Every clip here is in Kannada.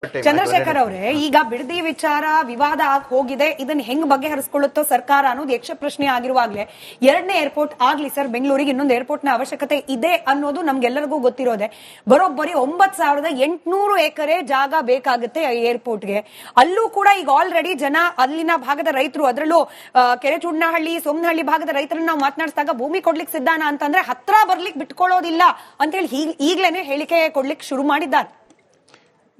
ಚಂದ್ರಶೇಖರ್ ಅವರೇ, ಈಗ ಬಿಡದಿ ವಿಚಾರ ವಿವಾದ ಆಗಿ ಹೋಗಿದೆ. ಇದನ್ನ ಹೆಂಗ್ ಬಗೆಹರಿಸಿಕೊಳ್ಳುತ್ತೋ ಸರ್ಕಾರ ಅನ್ನೋದು ಯಕ್ಷ ಪ್ರಶ್ನೆ ಆಗಿರುವಾಗ್ಲೇ ಎರಡನೇ ಏರ್ಪೋರ್ಟ್ ಆಗ್ಲಿ ಸರ್, ಬೆಂಗಳೂರಿಗೆ ಇನ್ನೊಂದು ಏರ್ಪೋರ್ಟ್ ನ ಅವಶ್ಯಕತೆ ಇದೆ ಅನ್ನೋದು ನಮ್ಗೆಲ್ಲರಿಗೂ ಗೊತ್ತಿರೋದೆ. ಬರೋಬ್ಬರಿ 9,800 ಎಕರೆ ಜಾಗ ಬೇಕಾಗುತ್ತೆ ಏರ್ಪೋರ್ಟ್ಗೆ. ಅಲ್ಲೂ ಕೂಡ ಈಗ ಆಲ್ರೆಡಿ ಜನ ಅಲ್ಲಿನ ಭಾಗದ ರೈತರು, ಅದರಲ್ಲೂ ಕೆರೆಚೂಡನಹಳ್ಳಿ, ಸೋಮನಹಳ್ಳಿ ಭಾಗದ ರೈತರನ್ನ ನಾವು ಮಾತನಾಡಿಸಿದಾಗ ಭೂಮಿ ಕೊಡ್ಲಿಕ್ಕೆ ಸಿದ್ಧಾನ ಅಂತಂದ್ರೆ ಹತ್ರ ಬರ್ಲಿಕ್ಕೆ ಬಿಟ್ಕೊಳ್ಳೋದಿಲ್ಲ ಅಂತ ಹೇಳಿ ಈಗ್ಲೇನೆ ಹೇಳಿಕೆ ಕೊಡ್ಲಿಕ್ಕೆ ಶುರು ಮಾಡಿದ್ದಾರೆ.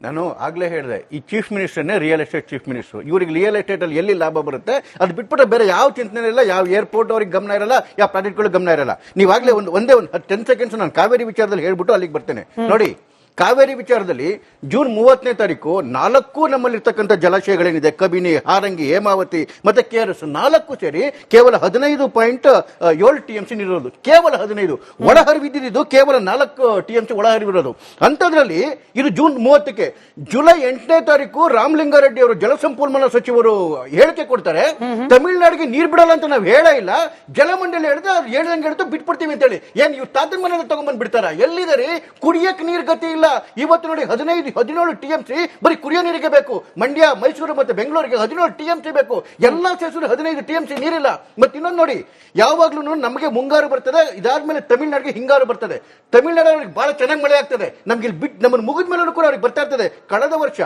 ನಾನು ಆಗ್ಲೇ ಹೇಳಿದೆ, ಈ ಚೀಫ್ ಮಿನಿಸ್ಟರ್ನೇ ರಿಯಲ್ ಎಸ್ಟೇಟ್ ಚೀಫ್ ಮಿನಿಸ್ಟರ್. ಇವರಿಗೆ ರಿಯಲ್ ಎಸ್ಟೇಟ್ ಅಲ್ಲಿ ಎಲ್ಲಿ ಲಾಭ ಬರುತ್ತೆ ಅದು ಬಿಟ್ಬಿಟ್ರೆ ಬೇರೆ ಯಾವ ಚಿಂತನೆ ಇಲ್ಲ, ಯಾವ ಏರ್ಪೋರ್ಟ್ ಅವ್ರಿಗೆ ಗಮನ ಇರಲ್ಲ, ಯಾವ ಪ್ರಾಜೆಕ್ಟ್ಗಳಿಗೆ ಗಮನ ಇರಲ್ಲ. ನೀವಾಗ್ಲೇ ಒಂದೇ 10 ಸೆಕೆಂಡ್ಸ್ ನಾನು ಕಾವೇರಿ ವಿಚಾರದಲ್ಲಿ ಹೇಳ್ಬಿಟ್ಟು ಅಲ್ಲಿಗೆ ಬರ್ತೇನೆ ನೋಡಿ. ಕಾವೇರಿ ವಿಚಾರದಲ್ಲಿ ಜೂನ್ 30ನೇ ತಾರೀಕು 4 ನಮ್ಮಲ್ಲಿರ್ತಕ್ಕಂಥ ಜಲಾಶಯಗಳೇನಿದೆ, ಕಬಿನಿ, ಹಾರಂಗಿ, ಹೇಮಾವತಿ ಮತ್ತೆ KRS 4 ಸೇರಿ ಕೇವಲ 15.7 TMC ನೀರಿರೋದು. ಕೇವಲ 15 ಒಳಹರಿವಿದ್ದು ಕೇವಲ 4 TMC ಒಳಹರಿವಿರೋದು. ಅಂಥದ್ರಲ್ಲಿ ಇದು ಜೂನ್ 30ಕ್ಕೆ, ಜುಲೈ 8ನೇ ತಾರೀಕು ರಾಮಲಿಂಗಾರೆಡ್ಡಿ ಅವರು ಜಲಸಂಪನ್ಮೂಲ ಸಚಿವರು ಹೇಳಿಕೆ ಕೊಡ್ತಾರೆ, ತಮಿಳುನಾಡಿಗೆ ನೀರು ಬಿಡಲ್ಲ ಅಂತ ನಾವು ಹೇಳೇ ಇಲ್ಲ, ಜಲಮಂಡಳಿ ಹೇಳಿದ್ರೆ ಅದು ಹೇಳ್ದಂಗೆ ಹೇಳ್ತು ಬಿಟ್ಬಿಡ್ತೀವಿ ಅಂತ ಹೇಳಿ. ಏನ್ ಇವ್ರು ತಾತನ ಮನೆ ತಗೊಂಡ್ಬಂದ್ ಬಿಡ್ತಾರ? ಎಲ್ಲಿದೆ ಕುಡಿಯಕ್ಕೆ ನೀರು ಗತಿ ಇಲ್ಲ. ಇವತ್ತು ನೋಡಿ 17 TMC ಬರೀ ಕುಡಿಯೋ ನೀರಿಗೆ ಬೇಕು. ಮಂಡ್ಯ, ಮೈಸೂರು ಮತ್ತೆ ಬೆಂಗಳೂರಿಗೆ 17 TMC ಬೇಕು. ಎಲ್ಲಾ ಸೇರಿಸಿದ್ರು 15 TMC ನೀರಿಲ್ಲ. ಮತ್ತೆ ಇನ್ನೊಂದು ನೋಡಿ, ಯಾವಾಗ್ಲೂ ನಮಗೆ ಮುಂಗಾರು ಬರ್ತದೆ, ಇದಾದ್ಮೇಲೆ ತಮಿಳುನಾಡಿಗೆ ಹಿಂಗಾರು ಬರ್ತದೆ. ತಮಿಳುನಾಡಿಗೆ ಬಹಳ ಚೆನ್ನಾಗಿ ಮಳೆ ಆಗ್ತದೆ, ನಮ್ಗೆ ಇಲ್ಲಿ ಬಿಟ್ಟು ನಮ್ಮನ್ನು ಮುಗಿದ ಮೇಲೂ ಕೂಡ ಅವ್ರಿಗೆ ಬರ್ತಾ ಇರ್ತದೆ. ಕಳೆದ ವರ್ಷ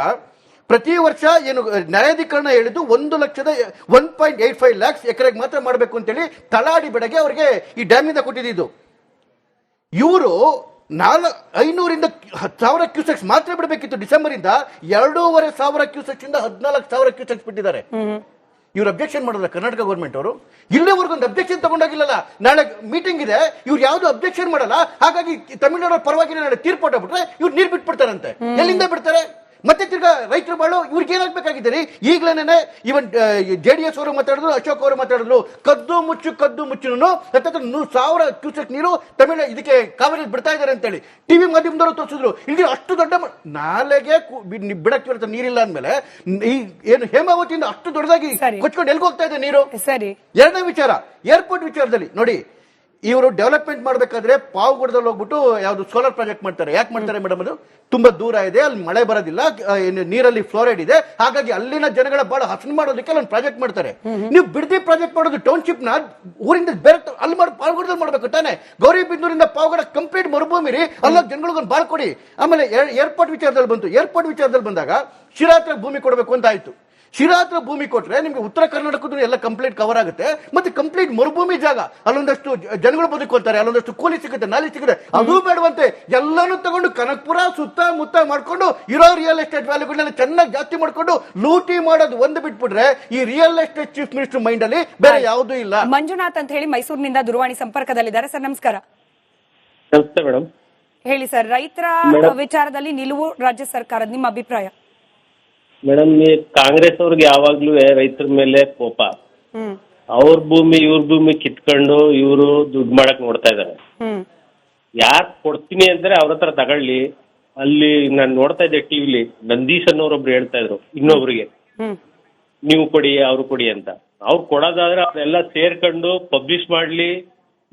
ಪ್ರತಿ ವರ್ಷ ಏನು ನ್ಯಾಯಾಧೀಕರಣ ಹೇಳಿದ್ದು 1.85 lakhs ಎಕರೆಗೆ ಮಾತ್ರ ಮಾಡಬೇಕು ಅಂತೇಳಿ ತಳಾಡಿ ಬೆಳಗ್ಗೆ ಅವರಿಗೆ ಈ ಡ್ಯಾಮಿಂದ ಕೊಟ್ಟಿದ್ದು. ಇವರು 500ರಿಂದ 1000 ಕ್ಯೂಸೆಕ್ಸ್ ಮಾತ್ರ ಬಿಡಬೇಕಿತ್ತು. ಡಿಸೆಂಬರ್ ಇಂದ 2,500 ಕ್ಯೂಸೆಕ್ಸ್ ಇಂದ 14,000 ಕ್ಯೂಸೆಕ್ಸ್ ಬಿಟ್ಟಿದ್ದಾರೆ. ಇವ್ರು ಅಬ್ಜೆಕ್ಷನ್ ಮಾಡಿದ್ರೆ ಕರ್ನಾಟಕ ಗೌರ್ಮೆಂಟ್ ಅವರು ಇಲ್ಲಿವರೆಗೂ ಒಂದು ಅಬ್ಜೆಕ್ಷನ್ ತಗೊಂಡೋಗಿಲ್ಲಲ್ಲ. ನಾಳೆ ಮೀಟಿಂಗ್ ಇದೆ, ಇವ್ರು ಯಾವ್ದು ಅಬ್ಜೆಕ್ಷನ್ ಮಾಡಲ್ಲ. ಹಾಗಾಗಿ ತಮಿಳುನಾಡು ಪರವಾಗಿ ನಾಳೆ ತೀರ್ಪು ಬಿಟ್ರೆ ಇವ್ರು ನೀರು ಬಿಟ್ಬಿಡ್ತಾರಂತೆ. ಎಲ್ಲಿಂದ ಬಿಡ್ತಾರೆ? ಮತ್ತೆ ತಿರ್ಗಾ ರೈತರು ಬಾಳು ಇವ್ರಿಗೆ ಏನಾಗಬೇಕಾಗಿದ್ದೀರಿ? ಈಗಲೇನೆ ಇವನ್ JDS ಅವರು ಮಾತಾಡಿದ್ರು, ಅಶೋಕ್ ಅವರು ಮಾತಾಡಿದ್ರು, ಕದ್ದು ಮುಚ್ಚುನು 1,000 ಕ್ಯೂಸೆಕ್ ನೀರು ತಮಿಳು ಇದಕ್ಕೆ ಕಾವೇರಿ ಬಿಡ್ತಾ ಇದ್ದಾರೆ ಅಂತೇಳಿ ಟಿವಿ ಮಾಧ್ಯಮದವರು ತೋರಿಸಿದ್ರು. ಇಲ್ಲಿ ಅಷ್ಟು ದೊಡ್ಡ ನಾಲೆಗೆ ಬಿಡಕ್ಕೆ ನೀರಿಲ್ಲ ಅಂದ್ಮೇಲೆ ಏನು ಹೇಮಾವತಿಯಿಂದ ಅಷ್ಟು ದೊಡ್ಡದಾಗಿ ಕೊಚ್ಕೊಂಡು ಎಲ್ಗೆ ಹೋಗ್ತಾ ಇದೆ ನೀರು? ಸರಿ. ಎರಡನೇ ವಿಚಾರ, ಏರ್ಪೋರ್ಟ್ ವಿಚಾರದಲ್ಲಿ ನೋಡಿ, ಇವರು ಡೆವಲಪ್ಮೆಂಟ್ ಮಾಡಬೇಕಾದ್ರೆ ಪಾವಗಡದಲ್ಲಿ ಹೋಗ್ಬಿಟ್ಟು ಯಾವ್ದು ಸೋಲಾರ್ ಪ್ರಾಜೆಕ್ಟ್ ಮಾಡ್ತಾರೆ. ಯಾಕೆ ಮಾಡ್ತಾರೆ ಮೇಡಮ್? ಅದು ತುಂಬಾ ದೂರ ಇದೆ, ಅಲ್ಲಿ ಮಳೆ ಬರೋದಿಲ್ಲ, ನೀರಲ್ಲಿ ಫ್ಲೋರೈಡ್ ಇದೆ, ಹಾಗಾಗಿ ಅಲ್ಲಿನ ಜನಗಳ ಬಹಳ ಹಸನು ಮಾಡೋದಕ್ಕೆ ಅಲ್ಲಿ ಪ್ರಾಜೆಕ್ಟ್ ಮಾಡ್ತಾರೆ. ನೀವು ಬಿಡದಿ ಪ್ರಾಜೆಕ್ಟ್ ಮಾಡೋದು ಟೌನ್ಶಿಪ್ ನ ಊರಿಂದ ಬೇರೆ ಅಲ್ಲಿ ಮಾಡಿ ಪಾವಗಡದಲ್ಲಿ ಮಾಡ್ಬೇಕು ತಾನೆ. ಗೌರಿಬಿದನೂರಿಂದ ಪಾವಗಡ ಕಂಪ್ಲೀಟ್ ಮರುಭೂಮಿ ರೀ, ಅಲ್ಲ ಜನಗಳಿಗೊಂದು ಬಾಳ್ ಕೊಡಿ. ಆಮೇಲೆ ಏರ್ಪೋರ್ಟ್ ವಿಚಾರದಲ್ಲಿ ಬಂತು. ಏರ್ಪೋರ್ಟ್ ವಿಚಾರದಲ್ಲಿ ಬಂದಾಗ ಶಿರಾ ಹತ್ರ ಭೂಮಿ ಕೊಡಬೇಕು ಅಂತ ಆಯ್ತು. ಶಿರಾ ಹತ್ರ ಭೂಮಿ ಕೊಟ್ರೆ ನಿಮ್ಗೆ ಉತ್ತರ ಕರ್ನಾಟಕದ ಎಲ್ಲ ಕಂಪ್ಲೀಟ್ ಕವರ್ ಆಗುತ್ತೆ. ಮತ್ತೆ ಕಂಪ್ಲೀಟ್ ಮರುಭೂಮಿ ಜಾಗ, ಅಲ್ಲೊಂದಷ್ಟು ಜನಗಳು ಬದುಕೊಳ್ತಾರೆ, ಅಲ್ಲೊಂದಷ್ಟು ಕೂಲಿ ಸಿಗುತ್ತೆ, ನಾಲಿ ಸಿಗುತ್ತೆ, ಅದು ಬೇಡವಂತೆ. ಎಲ್ಲಾನು ತಗೊಂಡು ಕನಕಪುರ ಸುತ್ತಮುತ್ತ ಮಾಡ್ಕೊಂಡು ಇರೋ ರಿಯಲ್ ಎಸ್ಟೇಟ್ ವ್ಯಾಲ್ಯೂಗಳನ್ನ ಚೆನ್ನಾಗಿ ಜಾಸ್ತಿ ಮಾಡ್ಕೊಂಡು ಲೂಟಿ ಮಾಡೋದು ಒಂದು ಬಿಟ್ಬಿಟ್ರೆ ಈ real estate chief minister mind ಅಲ್ಲಿ ಬೇರೆ ಯಾವುದೂ ಇಲ್ಲ. ಮಂಜುನಾಥ್ ಅಂತ ಹೇಳಿ ಮೈಸೂರಿನಿಂದ ದೂರವಾಣಿ ಸಂಪರ್ಕದಲ್ಲಿದ್ದಾರೆ. ಸರ್ ನಮಸ್ಕಾರ. ನಮಸ್ತೆ ಮೇಡಮ್. ಹೇಳಿ ಸರ್, ರೈತರ ವಿಚಾರದಲ್ಲಿ ನಿಲುವು ರಾಜ್ಯ ಸರ್ಕಾರದ ನಿಮ್ಮ ಅಭಿಪ್ರಾಯ? ಮೇಡಮ್, ಕಾಂಗ್ರೆಸ್ ಅವ್ರಿಗೆ ಯಾವಾಗ್ಲೂ ರೈತರ ಮೇಲೆ ಕೋಪ. ಅವ್ರ ಭೂಮಿ ಇವ್ರ ಭೂಮಿ ಕಿತ್ಕೊಂಡು ಇವರು ದುಡ್ಡು ಮಾಡಕ್ ನೋಡ್ತಾ ಇದಾರೆ. ಯಾರ್ ಕೊಡ್ತೀನಿ ಅಂದ್ರೆ ಅವ್ರ ಹತ್ರ ತಗೊಳ್ಳಿ. ಅಲ್ಲಿ ನಾನು ನೋಡ್ತಾ ಇದ್ದೆ ಟಿವಿಲಿ, ನಂದೀಶ್ ಅನ್ನೋರೊಬ್ರು ಹೇಳ್ತಾ ಇದ್ರು ಇನ್ನೊಬ್ರಿಗೆ, ನೀವು ಕೊಡಿ ಅವ್ರು ಕೊಡಿ ಅಂತ. ಅವ್ರು ಕೊಡೋದಾದ್ರೆ ಅವ್ರೆಲ್ಲ ಸೇರ್ಕೊಂಡು ಪಬ್ಲಿಷ್ ಮಾಡ್ಲಿ,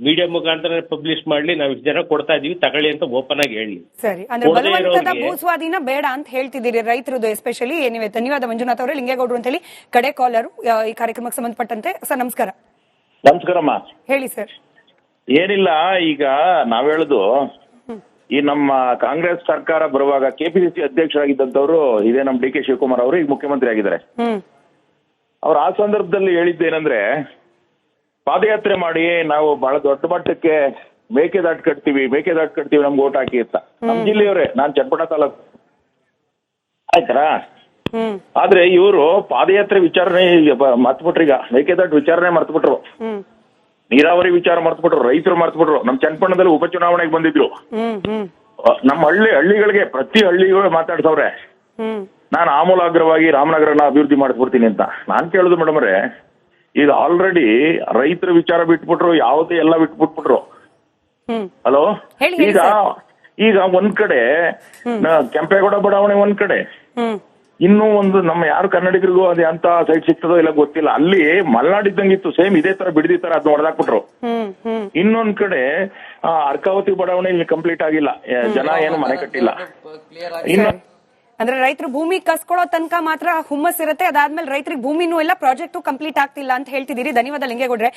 ಮೀಡಿಯಾ ಮುಖಾಂತರ ಪಬ್ಲಿಷ್ ಮಾಡ್ಲಿ, ನಾವ್ ಇಷ್ಟು ಜನ ಕೊಡ್ತಾ ಇದೀವಿ ತಗೊಳ್ಳಿ ಅಂತ ಓಪನ್ ಆಗಿ ಹೇಳಿ. ಸರಿ, ಅಂದ್ರೆ ಬಲವಂತದ ಭೂಸ್ವಾಧೀನ ಬೇಡ ಅಂತ ಹೇಳ್ತಿದ್ದೀರಿ ರೈತರದ್ದು ಎಸ್ಪೆಷಲಿ. ಏನಿವೆ, ಧನ್ಯವಾದ ಮಂಜುನಾಥ್ ಅವರೇ. ಲಿಂಗೇಗೌಡರು ಅಂತ ಹೇಳಿ ಕಡೆ ಕಾಲರು ಈ ಕಾರ್ಯಕ್ರಮಕ್ಕೆ ಸಂಬಂಧಪಟ್ಟಂತೆ. ಸರ್ ನಮಸ್ಕಾರ. ನಮಸ್ಕಾರಮ್ಮ. ಹೇಳಿ ಸರ್. ಏನಿಲ್ಲ, ಈಗ ನಾವ್ ಹೇಳುದು, ಈ ನಮ್ಮ ಕಾಂಗ್ರೆಸ್ ಸರ್ಕಾರ ಬರುವಾಗ KPCC ಅಧ್ಯಕ್ಷರಾಗಿದ್ದಂತವ್ರು ಇದೇ ನಮ್ಮ DK ಶಿವಕುಮಾರ್ ಅವರು ಈಗ ಮುಖ್ಯಮಂತ್ರಿ ಆಗಿದ್ದಾರೆ. ಅವ್ರು ಆ ಸಂದರ್ಭದಲ್ಲಿ ಹೇಳಿದ್ದೇನೆಂದ್ರೆ, ಪಾದಯಾತ್ರೆ ಮಾಡಿ ನಾವು ಬಹಳ ದೊಡ್ಡ ಮಟ್ಟಕ್ಕೆ ಮೇಕೆದಾಟು ಕಟ್ತೀವಿ ನಮ್ಗೆ ಓಟ್ ಹಾಕಿ ಅಂತ. ನಮ್ ಜಿಲ್ಲೆಯವರೇ, ನಾನ್ ಚನ್ನಪಟ್ಟಣ ತಾಲೂಕು, ಆಯ್ತಾ. ಆದ್ರೆ ಇವರು ಪಾದಯಾತ್ರೆ ವಿಚಾರನೆ ಮರ್ತ್ಬಿಟ್ರು. ಈಗ ಮೇಕೆದಾಟು ವಿಚಾರನೆ ಮರ್ತ್ಬಿಟ್ರು, ನೀರಾವರಿ ವಿಚಾರ ಮರ್ತ್ಬಿಟ್ರು, ರೈತರು ಮರ್ತ್ಬಿಟ್ರು. ನಮ್ ಚನ್ನಪಟ್ಟಣದಲ್ಲಿ ಉಪಚುನಾವಣೆಗೆ ಬಂದಿದ್ರು. ನಮ್ಮ ಹಳ್ಳಿಗಳಿಗೆ ಪ್ರತಿ ಹಳ್ಳಿಗಳು ಮಾತಾಡ್ಸವ್ರೆ, ನಾನು ಆಮೂಲಾಗ್ರವಾಗಿ ರಾಮನಗರನ ಅಭಿವೃದ್ಧಿ ಮಾಡಿಸ್ಬಿಡ್ತೀನಿ ಅಂತ. ನಾನ್ ಕೇಳುದು ಮೇಡಮ್ ಅವ್ರೆ, ಈಗ ಆಲ್ರೆಡಿ ರೈತರ ವಿಚಾರ ಬಿಟ್ಬಿಟ್ರು, ಯಾವುದೇ ಎಲ್ಲ ಬಿಟ್ಬಿಟ್ಬಿಟ್ರು. ಹಲೋ, ಈಗ ಒಂದ್ ಕಡೆ ಕೆಂಪೇಗೌಡ ಬಡಾವಣೆ ಒಂದ್ ಕಡೆ, ಇನ್ನೂ ಒಂದು ನಮ್ಮ ಯಾರು ಕನ್ನಡಿಗರಿಗೂ ಅದೇ ಅಂತ ಸೈಟ್ ಸಿಗ್ತದೋ ಇಲ್ಲ ಗೊತ್ತಿಲ್ಲ, ಅಲ್ಲಿ ಮಲ್ನಾಡಿದ್ದಂಗಿತ್ತು ಸೇಮ್ ಇದೇ ತರ ಬಿಡದಿ ತರ ಅದನ್ನ ಹೊಡೆದಾಕ್ಬಿಟ್ರು. ಇನ್ನೊಂದ್ ಕಡೆ ಅರ್ಕಾವತಿ ಬಡಾವಣೆ ಇಲ್ಲಿ ಕಂಪ್ಲೀಟ್ ಆಗಿಲ್ಲ, ಜನ ಏನು ಮನೆ ಕಟ್ಟಿಲ್ಲ. ಇನ್ನು ಅಂದ್ರೆ ರೈತರು ಭೂಮಿ ಕಸ್ಕೊಳ್ಳೋ ತನಕ ಮಾತ್ರ ಹುಮ್ಮಸ್ ಇರುತ್ತೆ, ಅದಾದ್ಮೇಲೆ ರೈತರಿಗೆ ಭೂಮಿನೂ ಇಲ್ಲ, ಪ್ರಾಜೆಕ್ಟು ಕಂಪ್ಲೀಟ್ ಆಗ್ತಿಲ್ಲ ಅಂತ ಹೇಳ್ತಿದ್ದೀರಿ. ಧನ್ಯವಾದ ಲಿಂಗೇಗೌಡ್ರೆ.